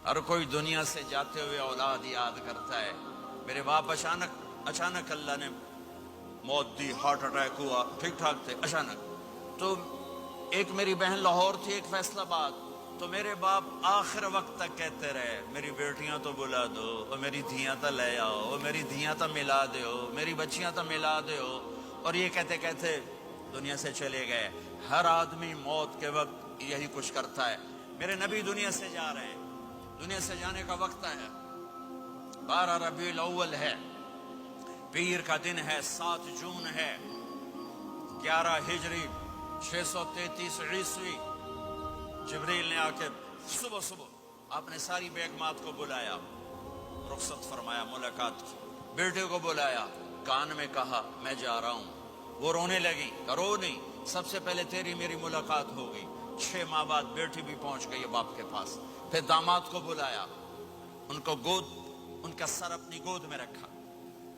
हर कोई दुनिया से जाते हुए औलाद याद करता है। मेरे बाप अचानक अल्लाह ने मौत दी, हार्ट अटैक हुआ, ठीक ठाक थे, अचानक। तो एक मेरी बहन लाहौर थी, एक फैसलाबाद। तो मेरे बाप आखिर वक्त तक कहते रहे, मेरी बेटियां तो बुला दो, और मेरी धियां तो ले आओ, और मेरी धियां तो मिला दो, मेरी बच्चियां तो मिला दो। और ये कहते कहते दुनिया से चले गए। हर आदमी मौत के वक्त यही कुछ करता है। मेरे नबी दुनिया से जा रहे हैं, दुनिया से जाने का वक्त है। 12 रबीउल अव्वल है, पीर का दिन है, 7 जून है, 11 हिजरी 633 ईस्वी। जिब्रील ने आके सुबह सुबह आपने सारी बेगमात को बुलाया, रुखसत फरमाया, मुलाकात की। बेटे को बुलाया, कान में कहा मैं जा रहा हूं। वो रोने लगी, रो नहीं, सबसे पहले तेरी मेरी मुलाकात हो गई। 6 माह बाद बेटी भी पहुंच गई बाप के पास। फिर दामाद को बुलाया, उनको उनका सर अपनी गोद में रखा,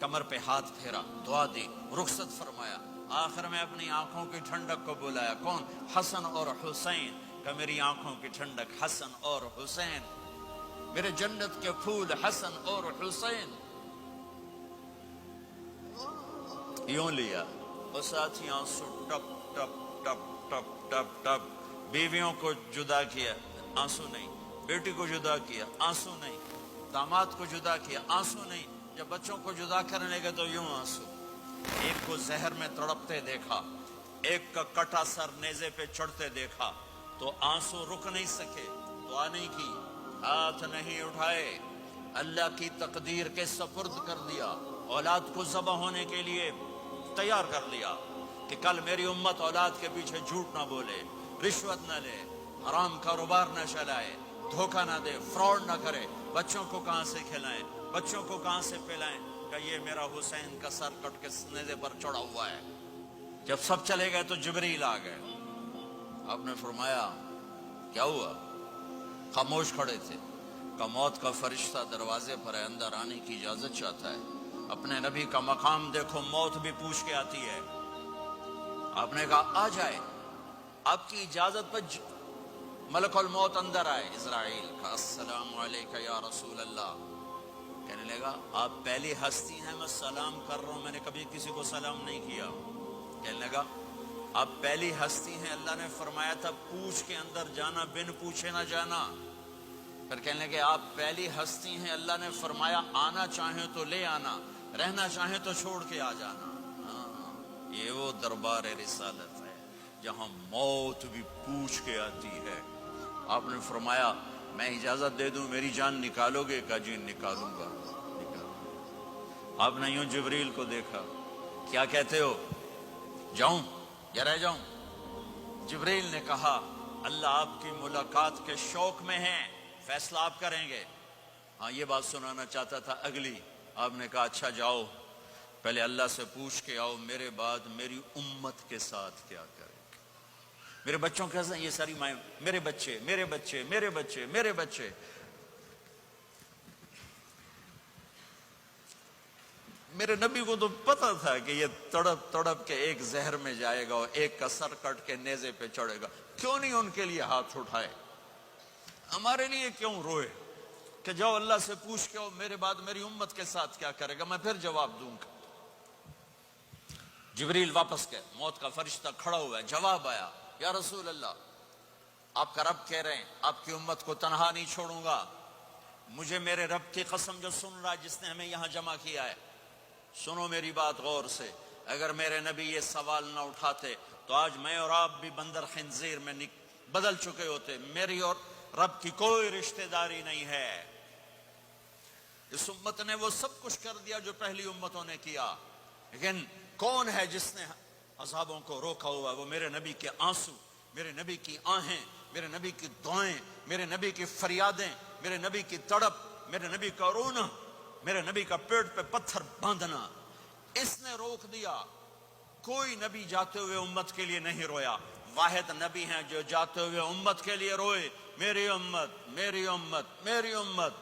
कमर पे हाथ फेरा, दुआ दी, रुखसत फरमाया। आखिर में अपनी आंखों की ठंडक को बुलाया। कौन? हसन और हुसैन का। मेरी आंखों की ठंडक हसन और हुसैन, मेरे जन्नत के फूल हसन और हुसैन। यूं लिया और साथ ही आंसू टप टप टप टप टप टप। बीवियों को जुदा किया, आंसू नहीं। बेटी को जुदा किया, आंसू नहीं। दामाद को जुदा किया, आंसू नहीं। जब बच्चों को जुदा करने लगे तो यूं आंसू। एक को जहर में तड़पते देखा, एक का कटा सर नेज़े पे चढ़ते देखा, तो आंसू रुक नहीं सके, दुआ नहीं की, हाथ नहीं उठाए, अल्लाह की तकदीर के सपुर्द कर दिया। औलाद को ज़बा होने के लिए तैयार कर लिया कि कल मेरी उम्मत औलाद के पीछे झूठ ना बोले, रिश्वत न ले, हराम कारोबार न चलाए, धोखा ना दे, फ्रॉड ना करे। बच्चों को कहां से खिलाएं, बच्चों को कहां से पिलाएं? कि ये मेरा हुसैन का सर कट के नेज़े पर चढ़ा हुआ है। जब सब चले गए तो जिब्रील आ गए। आपने फरमाया क्या हुआ? खामोश खड़े थे। का मौत का फरिश्ता दरवाजे पर है, अंदर आने की इजाजत चाहता है। अपने नबी का मकाम देखो, मौत भी पूछ के आती है। आपने कहा आ जाए, आपकी इजाजत पर मलकुल मौत अंदर आए। इज़राइल का अस्सलामु अलैका या रसूल अल्लाह। कहने लगा आप पहली हस्ती हैं, मैं सलाम कर रहा हूं, मैंने कभी किसी को सलाम नहीं किया। कहने लगा आप पहली हस्ती हैं, अल्लाह ने फरमाया था पूछ के अंदर जाना, बिन पूछे ना जाना। फिर कहने लगे आप पहली हस्ती हैं, अल्लाह ने फरमाया आना चाहे तो ले आना, रहना चाहे तो छोड़ के आ जाना। हाँ, ये वो दरबार रिसालत है जहां मौत भी पूछ के आती है। आपने फरमाया मैं इजाजत दे दूं, मेरी जान निकालोगे? का जी निकालूंगा। आपने यूं जिब्रील को देखा, क्या कहते हो, जाऊं या रह जाऊं? जिब्रील ने कहा अल्लाह आपकी मुलाकात के शौक में है, फैसला आप करेंगे। हाँ, ये बात सुनाना चाहता था अगली। आपने कहा अच्छा जाओ, पहले अल्लाह से पूछ के आओ मेरे बाद मेरी उम्मत के साथ क्या करें, मेरे बच्चों के साथ। ये सारी माएँ मेरे बच्चे मेरे बच्चे मेरे बच्चे मेरे बच्चे। मेरे नबी को तो पता था कि ये तड़प तड़प के एक जहर में जाएगा और एक का सर कट के नेज़े पे चढ़ेगा। क्यों नहीं उनके लिए हाथ उठाए? हमारे लिए क्यों रोए कि जाओ अल्लाह से पूछ के आओ मेरे बाद मेरी उम्मत के साथ क्या करेगा, मैं फिर जवाब दूंगा। जिब्रील वापस गए, मौत का फरिश्ता खड़ा हुआ है। जवाब आया या रसूल अल्लाह आपका रब कह रहे हैं आपकी उम्मत को तनहा नहीं छोड़ूंगा। मुझे मेरे रब की कसम जो सुन रहा है, जिसने हमें यहां जमा किया है, सुनो मेरी बात गौर से। अगर मेरे नबी ये सवाल ना उठाते तो आज मैं और आप भी बंदर खिंजीर में बदल चुके होते। मेरी और रब की कोई रिश्तेदारी नहीं है। इस उम्मत ने वो सब कुछ कर दिया जो पहली उम्मतों ने किया, लेकिन कौन है जिसने अज़ाबों को रोका हुआ? वो मेरे नबी के आंसू, मेरे नबी की आहें, मेरे नबी की दुआएं, मेरे नबी की फरियादें, मेरे नबी की तड़प, मेरे नबी का रोना, मेरे नबी का पेट पे पत्थर बांधना, इसने रोक दिया। कोई नबी जाते हुए उम्मत के लिए नहीं रोया। वाहिद नबी हैं जो जाते हुए उम्मत के लिए रोए, मेरी उम्मत मेरी उम्मत मेरी उम्मत।